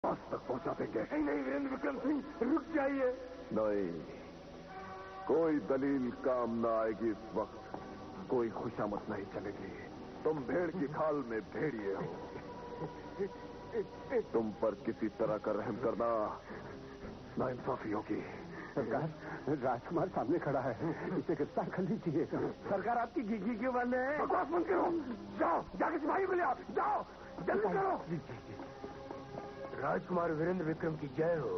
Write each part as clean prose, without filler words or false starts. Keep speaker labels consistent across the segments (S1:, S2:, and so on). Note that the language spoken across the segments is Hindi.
S1: पास तक पहुंचा देंगे। नहीं वीरेंद्र विक्रम सिंह, रुक जाइए।
S2: नहीं, कोई दलील काम न आएगी इस वक्त, कोई खुशामद नहीं चलेगी। तुम भेड़ की खाल में भेड़िए हो, तुम पर किसी तरह का रहम करना नाइंसाफी होगी।
S1: सरकार, राजकुमार सामने खड़ा है, इसे गिरफ्तार कर लीजिए। सरकार आपकी घी क्यों बंद है? बकवास बंद करो, जाओ जाके सिपाही को ले आओ, जाओ जल्दी करो। राजकुमार वीरेंद्र विक्रम की जय हो।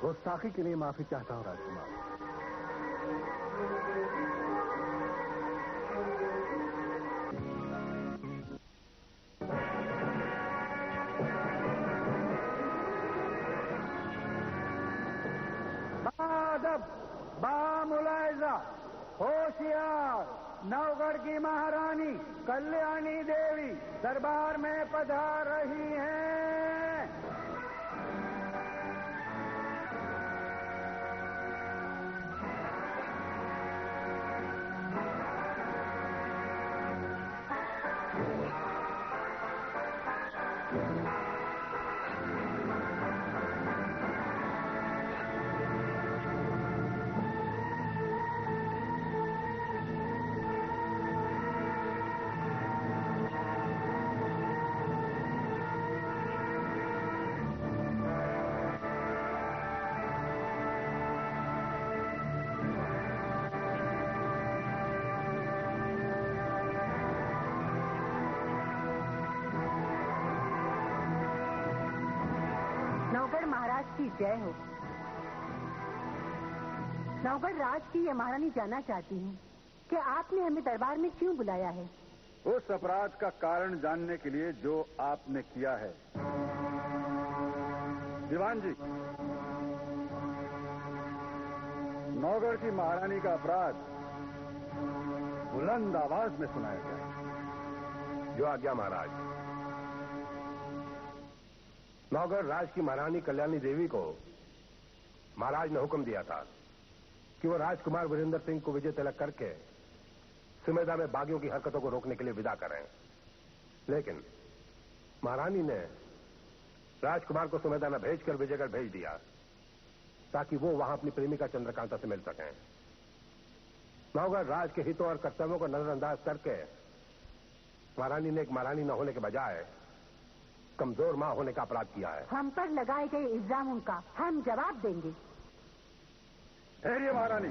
S1: गुस्ताखी के लिए माफी चाहता हूं राजकुमार। बादब, बामुलायजा, होशियार, नवगढ़ की महारानी कल्याणी देवी दरबार में पधार रही हैं।
S3: नवगढ़ महाराज की जय हो। नवगढ़ राज की ये महारानी जानना चाहती हूँ कि आपने हमें दरबार में क्यों बुलाया है।
S4: उस अपराध का कारण जानने के लिए जो आपने किया है। दीवान जी, नवगढ़ की महारानी का अपराध बुलंद आवाज में सुनाया जाए।
S5: जो आज्ञा महाराज। नवगढ़ राज की महारानी कल्याणी देवी को महाराज ने हुक्म दिया था कि वो राजकुमार वीरेंद्र सिंह को विजय तिलक करके सुमेधा में बागियों की हरकतों को रोकने के लिए विदा करें। लेकिन महारानी ने राजकुमार को सुमेधा में भेजकर विजयगढ़ भेज दिया ताकि वो वहां अपनी प्रेमिका चंद्रकांता से मिल सकें। नवगढ़ राज के हितों और कर्तव्यों को नजरअंदाज करके महारानी ने एक महारानी न होने के बजाय कमजोर मां होने का अपराध किया है।
S3: हम पर लगाए गए इल्जामों का हम जवाब देंगे।
S4: ठहरिए महारानी,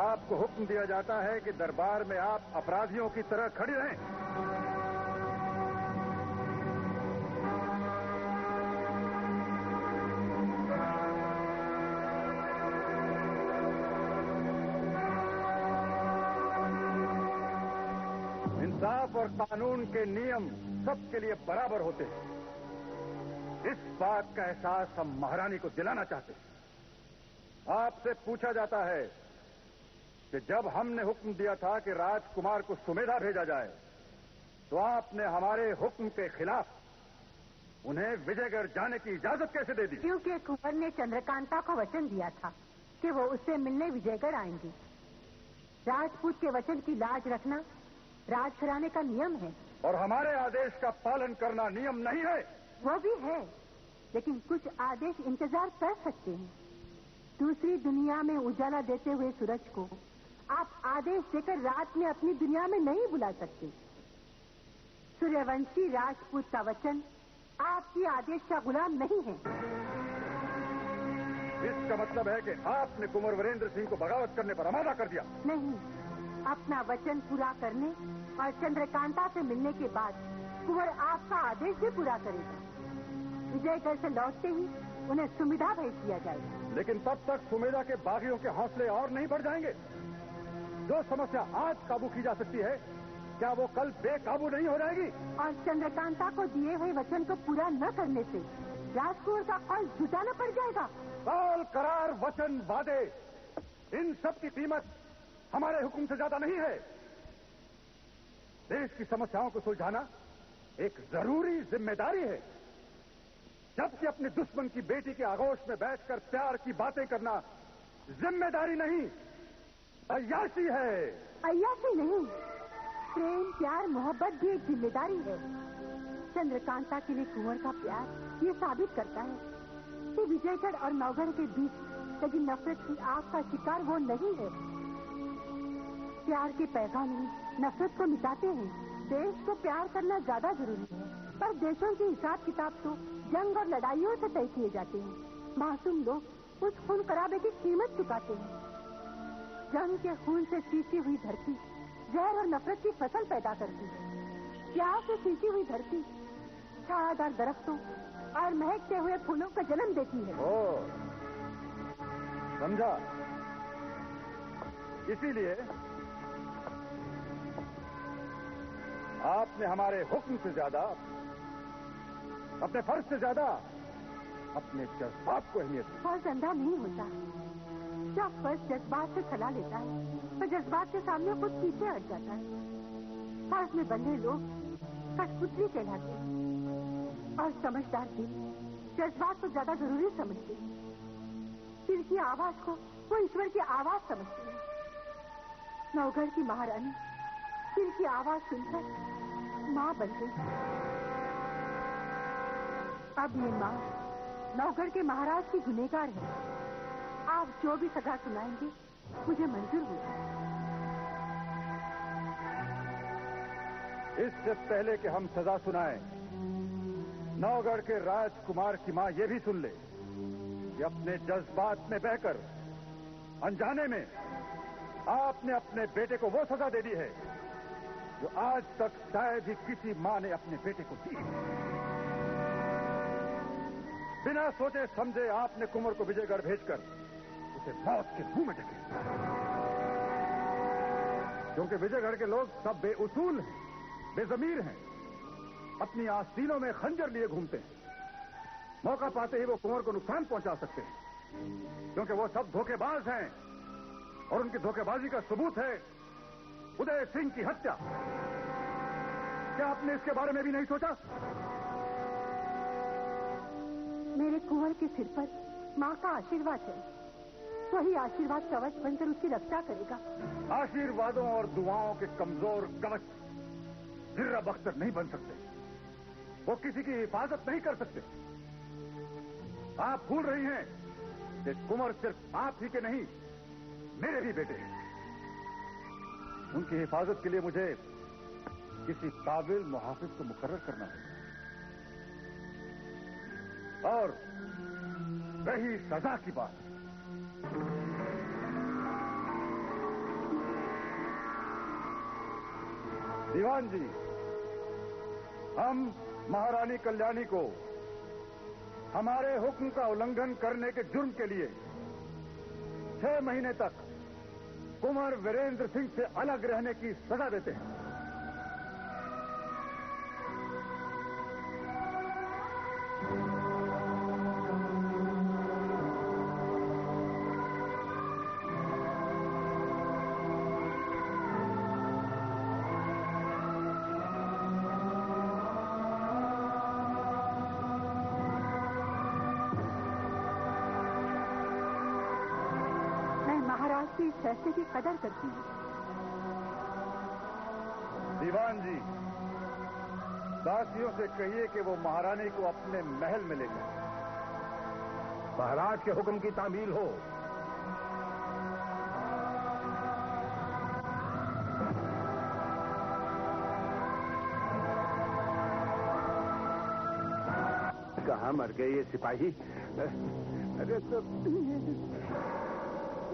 S4: आपको हुक्म दिया जाता है कि दरबार में आप अपराधियों की तरह खड़ी रहें। इंसाफ और कानून के नियम सबके लिए बराबर होते हैं। इस बात का एहसास हम महारानी को दिलाना चाहते हैं। आपसे पूछा जाता है कि जब हमने हुक्म दिया था कि राजकुमार को सुमेधा भेजा जाए तो आपने हमारे हुक्म के खिलाफ उन्हें विजयगढ़ जाने की इजाजत कैसे दे दी?
S3: क्योंकि कुंवर ने चंद्रकांता को वचन दिया था कि वो उससे मिलने विजयगढ़ आएंगी। राजपूत के वचन की लाज रखना राजघराने का नियम है।
S4: और हमारे आदेश का पालन करना नियम नहीं है?
S3: वो भी है, लेकिन कुछ आदेश इंतजार कर सकते हैं। दूसरी दुनिया में उजाला देते हुए सूरज को आप आदेश देकर रात में अपनी दुनिया में नहीं बुला सकते। सूर्यवंशी राजपूत का वचन आपकी आदेश का गुलाम नहीं है।
S4: इसका मतलब है कि आपने कुंवर वीरेंद्र सिंह को बगावत करने पर आमादा कर दिया?
S3: नहीं, अपना वचन पूरा करने और चंद्रकांता से मिलने के बाद कुंवर आपका आदेश भी पूरा करेगा। विजयगढ़ से लौटते ही उन्हें सुमेधा भेज दिया जाएगा।
S4: लेकिन तब तक सुमेधा के बागियों के हौसले और नहीं बढ़ जाएंगे? जो समस्या आज काबू की जा सकती है, क्या वो कल बेकाबू नहीं हो जाएगी?
S3: और चंद्रकांता को दिए हुए वचन को पूरा न करने से राजकुमार का फल जुटाना पड़ जाएगा।
S4: काल, करार, वचन, वादे, इन सब की कीमत हमारे हुक्म से ज्यादा नहीं है। देश की समस्याओं को सुलझाना एक जरूरी जिम्मेदारी है, जबकि अपने दुश्मन की बेटी के आगोश में बैठकर प्यार की बातें करना जिम्मेदारी नहीं अय्याशी है।
S3: अय्याशी नहीं, प्रेम प्यार मोहब्बत भी एक जिम्मेदारी है। चंद्रकांता के लिए कुंवर का प्यार ये साबित करता है कि विजयगढ़ और नौगढ़ के बीच लगी नफरत की आग का शिकार वो नहीं है। प्यार के पैगाम ही नफरत को मिटाते हैं। देश को प्यार करना ज्यादा जरूरी है, पर देशों की हिसाब किताब तो जंग और लड़ाइयों से तय किए जाते हैं। मासूम लोग उस खून खराबे की कीमत चुकाते हैं। जंग के खून से सींची हुई धरती जहर और नफरत की फसल पैदा करती है। प्यार से सींची हुई धरती छायादार दरख्तों और महकते हुए फूलों का जन्म देती है।
S4: ओ, समझा। इसीलिए आपने हमारे हुक्म से ज्यादा, अपने फर्ज से ज्यादा अपने जज्बात को अहमियत दी।
S3: फर्ज अंधा नहीं होता। जब फर्ज जज्बात से खला लेता है तो जज्बात के सामने खुद पीछे हट जाता है। फर्ज में बंधे लोग कठपुतली कहलाते हैं और समझदार दिल जज्बात को ज्यादा जरूरी समझते हैं। दिल की आवाज को वो ईश्वर की आवाज समझते हैं। नौगढ़ की महारानी दिल की आवाज सुनकर माँ बन गई। अब ये माँ नौगढ़ के महाराज की गुनहगार है। आप जो भी सजा सुनाएंगे मुझे मंजूर होगा।
S4: इससे पहले कि हम सजा सुनाएं, नौगढ़ के राजकुमार की माँ ये भी सुन ले कि अपने जज्बात में बहकर अनजाने में आपने अपने बेटे को वो सजा दे दी है जो आज तक शायद ही किसी माँ ने अपने बेटे को दी। बिना सोचे समझे आपने कुंवर को विजयगढ़ भेजकर उसे मौत के मुंह में ढकेला। क्योंकि विजयगढ़ के लोग सब बेउसूल हैं, बेजमीर हैं, अपनी आस्तीनों में खंजर लिए घूमते हैं। मौका पाते ही वो कुंवर को नुकसान पहुंचा सकते हैं, क्योंकि वो सब धोखेबाज हैं और उनकी धोखेबाजी का सबूत है उदय सिंह की हत्या। क्या आपने इसके बारे में भी नहीं सोचा?
S3: मेरे कुंवर के सिर पर माँ का आशीर्वाद है। वही आशीर्वाद कवच बनकर उसकी रक्षा करेगा।
S4: आशीर्वादों और दुआओं के कमजोर कवच हिर्रा बख्तर नहीं बन सकते। वो किसी की हिफाजत नहीं कर सकते। आप भूल रही हैं कि कुंवर सिर्फ आप ही के नहीं, मेरे भी बेटे हैं। उनकी हिफाजत के लिए मुझे किसी काबिल मुहाफिज को मुकर्रर करना है। और रही सजा की बात, दीवान जी, हम महारानी कल्याणी को हमारे हुक्म का उल्लंघन करने के जुर्म के लिए 6 महीने तक कुंवर वीरेंद्र सिंह से अलग रहने की सजा देते हैं।
S3: इस फैसले की कदर करती हूँ।
S4: दीवान जी, दासियों से कहिए कि वो महारानी को अपने महल में लेकर।
S5: महाराज के हुक्म की तामील हो।
S1: कहाँ मर गए ये सिपाही? अरे तो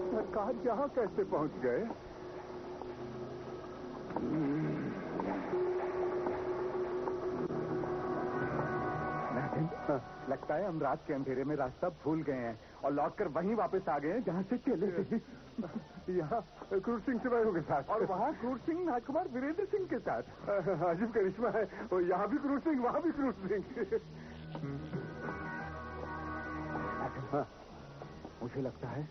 S1: सरकार यहाँ कैसे पहुंच गए? लगता है हम रात के अंधेरे में रास्ता भूल गए हैं और लौटकर वहीं वापस आ गए हैं जहाँ से चले थे। यहाँ क्रूर सिंह सिपाहियों के साथ और वहाँ क्रूर सिंह राजकुमार वीरेंद्र सिंह के साथ। अजीब करिश्मा है, यहाँ भी क्रूर सिंह वहाँ भी क्रूर सिंह। मुझे लगता है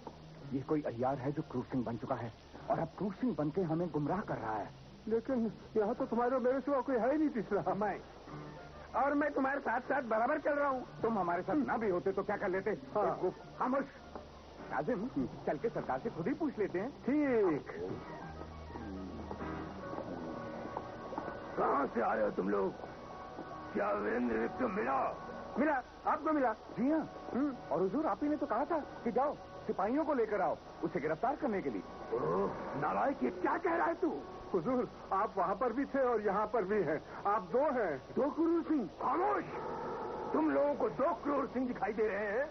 S1: ये कोई अय्यार है जो क्रूर सिंह बन चुका है और अब क्रूर सिंह बनके हमें गुमराह कर रहा है। लेकिन यहाँ तो तुम्हारे और मेरे सिवा कोई है ही नहीं तीसरा। मैं तुम्हारे साथ साथ बराबर चल रहा हूँ। तुम हमारे साथ ना भी होते तो क्या कर लेते? खामोश। नाजिम, चल के सरकार से खुद ही पूछ लेते हैं।
S5: ठीक। कहां से आए हो तुम लोग? क्या वीरेंद्र विक्रम मिला?
S1: मिला, आपको मिला? जी हाँ। और हुजूर, आप ही ने तो कहा था कि जाओ सिपाहियों को लेकर आओ उसे गिरफ्तार करने के लिए।
S5: ओह नालायक, ये क्या कह रहा है तू?
S1: हुजूर, आप वहाँ पर भी थे और यहाँ पर भी हैं। आप दो हैं।
S5: 2 क्रूर सिंह? खामोश! तुम लोगों को 2 क्रूर सिंह दिखाई दे रहे हैं?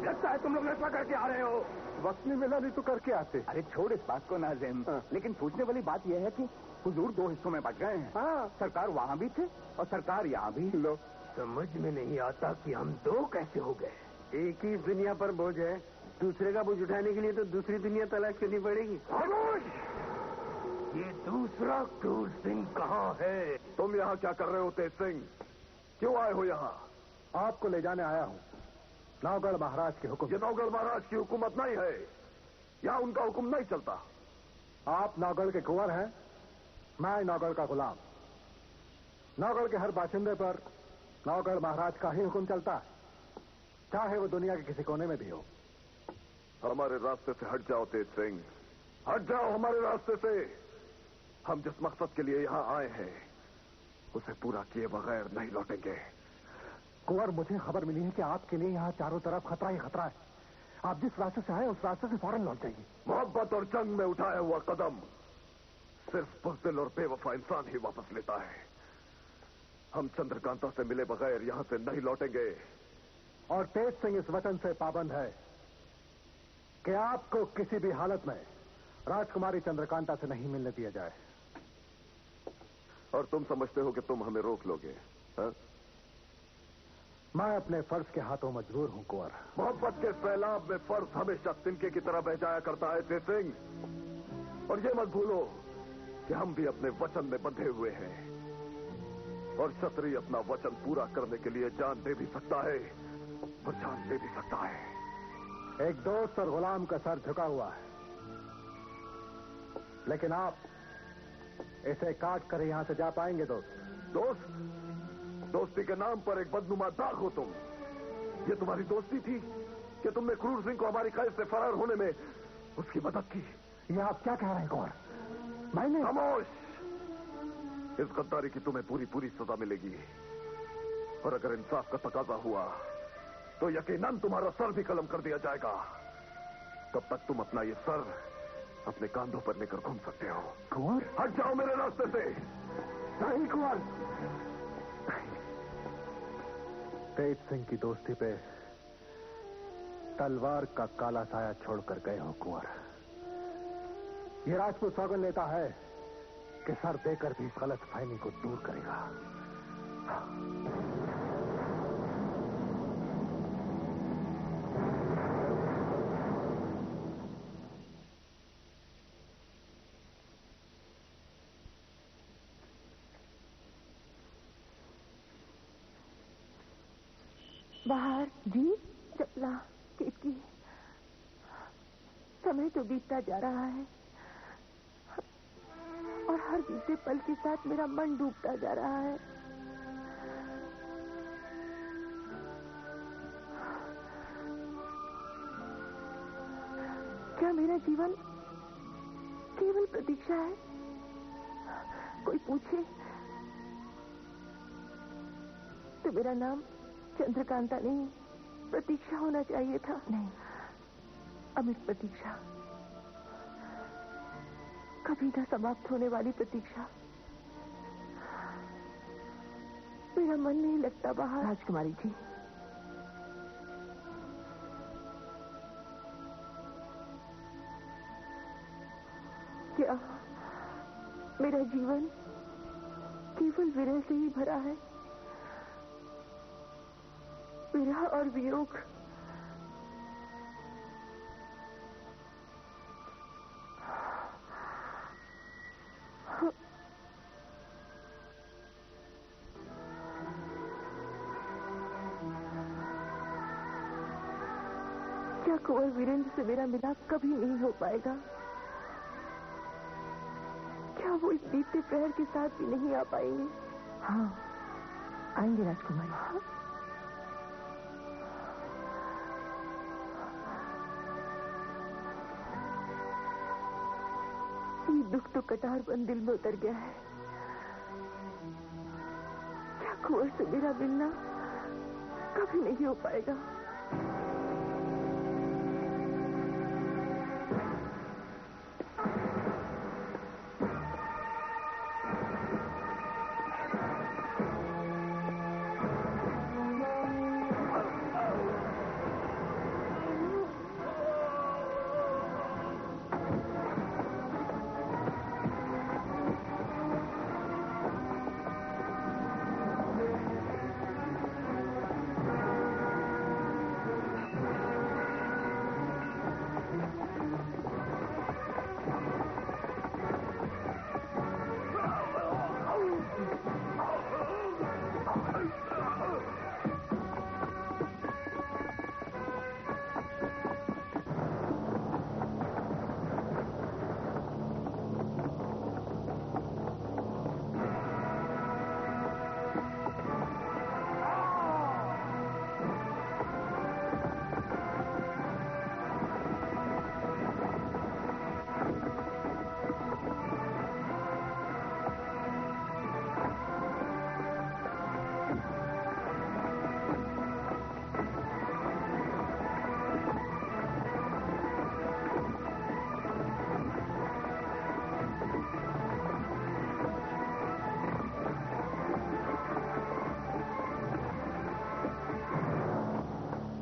S5: लगता है तुम लोग नशा करके आ रहे हो।
S1: वक्त नहीं मिला, नहीं तो करके आते। अरे छोड़ इस बात को नाजिम। लेकिन पूछने वाली बात यह है कि हुजूर 2 हिस्सों में बट गए हैं। हाँ, सरकार वहाँ भी थे और सरकार यहाँ भी। लो,
S5: समझ में नहीं आता कि हम 2 कैसे हो गए।
S6: एक ही दुनिया पर बोझ है, दूसरे का बोझ उठाने के लिए तो दूसरी दुनिया तलाश करनी पड़ेगी।
S5: खामोश! ये दूसरा क्रूर सिंह कहाँ है?
S2: तुम यहाँ क्या कर रहे हो तेज सिंह? क्यों आए हो यहाँ?
S5: आपको ले जाने आया हूँ। नौगढ़ महाराज के हुक्म।
S2: ये नौगढ़ महाराज की हुकूमत नहीं है। यहाँ उनका हुक्म नहीं चलता।
S5: आप नौगढ़ के कुंवर हैं, मैं नौगढ़ का गुलाम। नौगढ़ के हर बाशिंदे पर नौगढ़ महाराज का ही हुक्म चलता है, चाहे वो दुनिया के किसी कोने में भी हो।
S2: हमारे रास्ते से हट जाओ तेज सिंह, हट जाओ हमारे रास्ते से। हम जिस मकसद के लिए यहाँ आए हैं उसे पूरा किए बगैर नहीं लौटेंगे।
S5: कुंवर, मुझे खबर मिली है कि आपके लिए यहाँ चारों तरफ खतरा ही खतरा है। आप जिस रास्ते से आए उस रास्ते से फौरन लौट जाइए।
S2: मोहब्बत और जंग में उठाया हुआ कदम सिर्फ बुज़दिल और बेवफा इंसान ही वापस लेता है। हम चंद्रकांता से मिले बगैर यहाँ से नहीं लौटेंगे।
S5: और तेज सिंह इस वचन से पाबंद है कि आपको किसी भी हालत में राजकुमारी चंद्रकांता से नहीं मिलने दिया जाए।
S2: और तुम समझते हो कि तुम हमें रोक लोगे? हा?
S5: मैं अपने फर्ज के हाथों मजबूर हूं कुंवर।
S2: मोहब्बत के सैलाब में फर्ज हमेशा तिनके की तरह बह जाया करता है तेज सिंह। और ये मत भूलो कि हम भी अपने वचन में बंधे हुए हैं और क्षत्रिय अपना वचन पूरा करने के लिए जान दे भी सकता है और जान दे भी सकता है।
S5: एक दोस्त और गुलाम का सर झुका हुआ है, लेकिन आप इसे काट कर यहां से जा पाएंगे दोस्त?
S2: दोस्ती के नाम पर एक बदनुमा दाग हो तुम। ये तुम्हारी दोस्ती थी कि तुमने क्रूर सिंह को हमारी कैद से फरार होने में उसकी मदद की?
S5: ये आप क्या कह रहे हैं कुंवर? मैंने?
S2: खामोश! इस गद्दारी की तुम्हें पूरी पूरी सजा मिलेगी। और अगर इंसाफ का तकाजा हुआ तो यकीनन तुम्हारा सर भी कलम कर दिया जाएगा। तब तक तुम अपना ये सर अपने कांधों पर लेकर घूम सकते हो।
S5: कुंवर,
S2: हट जाओ मेरे रास्ते से।
S5: नहीं कुंवर। तेज सिंह की दोस्ती पे तलवार का काला साया छोड़कर गए हो कुंवर। ये राजपूत सौगंध लेता है कि सर देकर भी गलत फहमी को दूर करेगा।
S3: बाहर जी चपला खिड़की। समय तो बीतता जा रहा है और हर बीते पल के साथ मेरा मन डूबता जा रहा है। क्या मेरा जीवन केवल प्रतीक्षा है? कोई पूछे तो मेरा नाम चंद्रकांता नहीं, प्रतीक्षा होना चाहिए था। नहीं, अमित प्रतीक्षा, कभी न समाप्त होने वाली प्रतीक्षा। मेरा मन नहीं लगता बाहर। राजकुमारी जी, क्या मेरा जीवन केवल विरह से ही भरा है? विरह और वियोग। क्या कुंवर वीरेंद्र से मेरा मिलाप कभी नहीं हो पाएगा? क्या वो इस बीते प्रहर के साथ भी नहीं आ पाएंगे? हाँ, आएंगे राजकुमारी।
S7: कोई दुख तो कटारपन दिल में उतर गया है। क्या कुंवर से मेरा मिलना कभी नहीं हो पाएगा।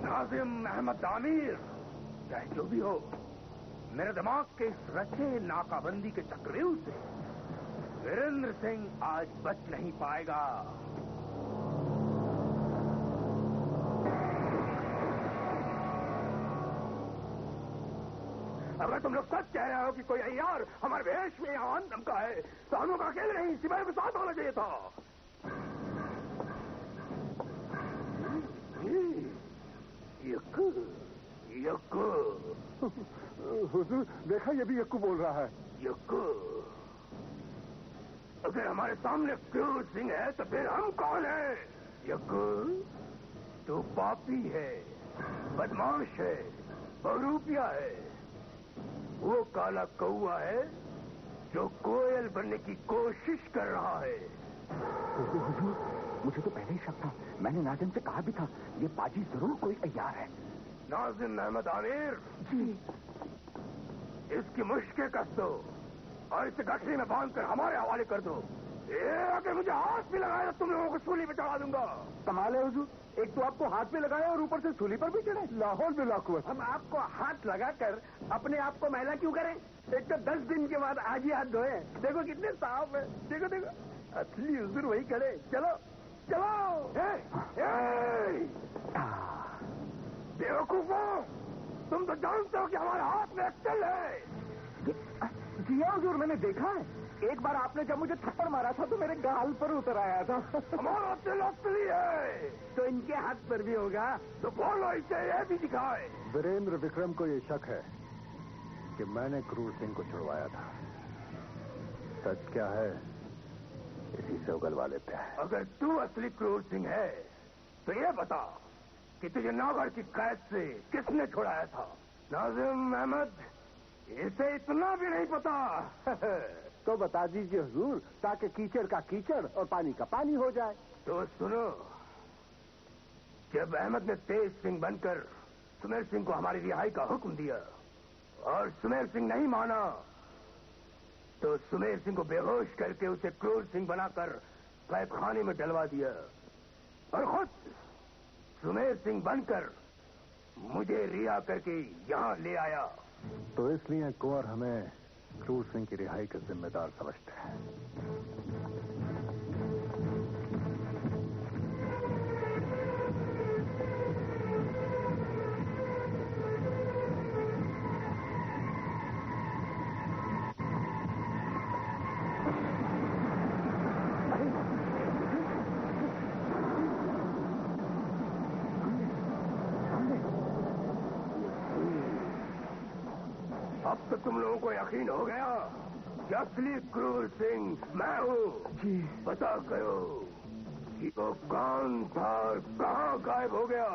S5: नाजिम अहमद आमिर, चाहे जो भी हो, मेरे दिमाग के इस रचे नाकाबंदी के चक्रव्यूह से वीरेंद्र सिंह आज बच नहीं पाएगा। अगर तुम लोग सच कह रहे हो कि कोई अय्यार हमारे वेश में यहाँ धमका है, तो हम लोग अकेले नहीं, सिपाही के साथ होना चाहिए था। यक्कू
S1: हुजूर, देखा ये भी यक्कू बोल रहा है।
S5: यक्कू, अगर हमारे सामने क्रूर सिंह है तो फिर हम कौन हैं? यक्कू, तू पापी है, बदमाश है, बहुरूपिया है। वो काला कौआ है जो कोयल बनने की कोशिश कर रहा है।
S1: हुजूर, मुझे तो पहले ही शक था। मैंने नाजिम से कहा भी था, ये बाजी जरूर कोई अय्यार है।
S5: नाजिम अहमद आमिर जी, इसकी मुश्किल कस दो और इसे गठरी में बांधकर हमारे हवाले कर दो। अगर मुझे हाथ भी लगाया तो तुम लोगों को सूली पे चढ़ा दूंगा।
S1: कमाल है हुजूर, एक तो आपको हाथ पे लगाया और ऊपर से सूली पर भी चढ़े। लाहौल में लाकुवत।
S6: हम आपको हाथ लगाकर अपने आप को मैला क्यों करें? एक तो 10 दिन के बाद आज ही हाथ धोए। देखो कितने साफ है। देखो देखो, असली हुजूर वही खड़े। चलो चलो।
S5: बेवकूफो, तुम तो जानते हो कि हमारे हाथ में अक्ल है।
S1: जी हाँ हुजूर, मैंने देखा है। एक बार आपने जब मुझे थप्पड़ मारा था तो मेरे गाल पर उतर आया था।
S5: हमारा दिल असली है
S6: तो इनके हाथ पर भी होगा।
S5: तो बोलो, इसे ये भी दिखाए।
S1: वीरेंद्र विक्रम को ये शक है कि मैंने क्रूर सिंह को छुड़वाया था। सच क्या है इसी से उगलवा लेते हैं।
S5: अगर तू असली क्रूर सिंह है तो ये बता कि तुझे नागढ़ की कैद से किसने छुड़ाया था? नाजिम अहमद, इसे इतना भी नहीं पता।
S1: तो बता दीजिए हुजूर, ताकि कीचड़ का कीचड़ और पानी का पानी हो जाए।
S5: तो सुनो, जब अहमद ने तेज सिंह बनकर सुमेर सिंह को हमारी रिहाई का हुक्म दिया और सुमेर सिंह नहीं माना, तो सुमेर सिंह को बेहोश करके उसे क्रूर सिंह बनाकर कैद खाने में डलवा दिया और खुद सुमेर सिंह बनकर मुझे रिहा करके यहाँ ले आया।
S1: तो इसलिए कुंवर हमें क्रूर सिंह की रिहाई के जिम्मेदार समझते हैं।
S5: अब तो तुम लोगों को यकीन हो गया कि असली क्रूर सिंह मैं हूँ।
S1: जी
S5: पता करो कि वो कौन था और कहाँ गायब हो गया।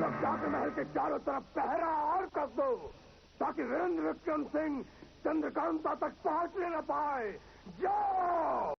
S2: लोग जाकर महल के चारों तरफ पहरा और कर दो, ताकि वीरेंद्र विक्रम सिंह चंद्रकांता तक पहुंचने न पाए। जाओ।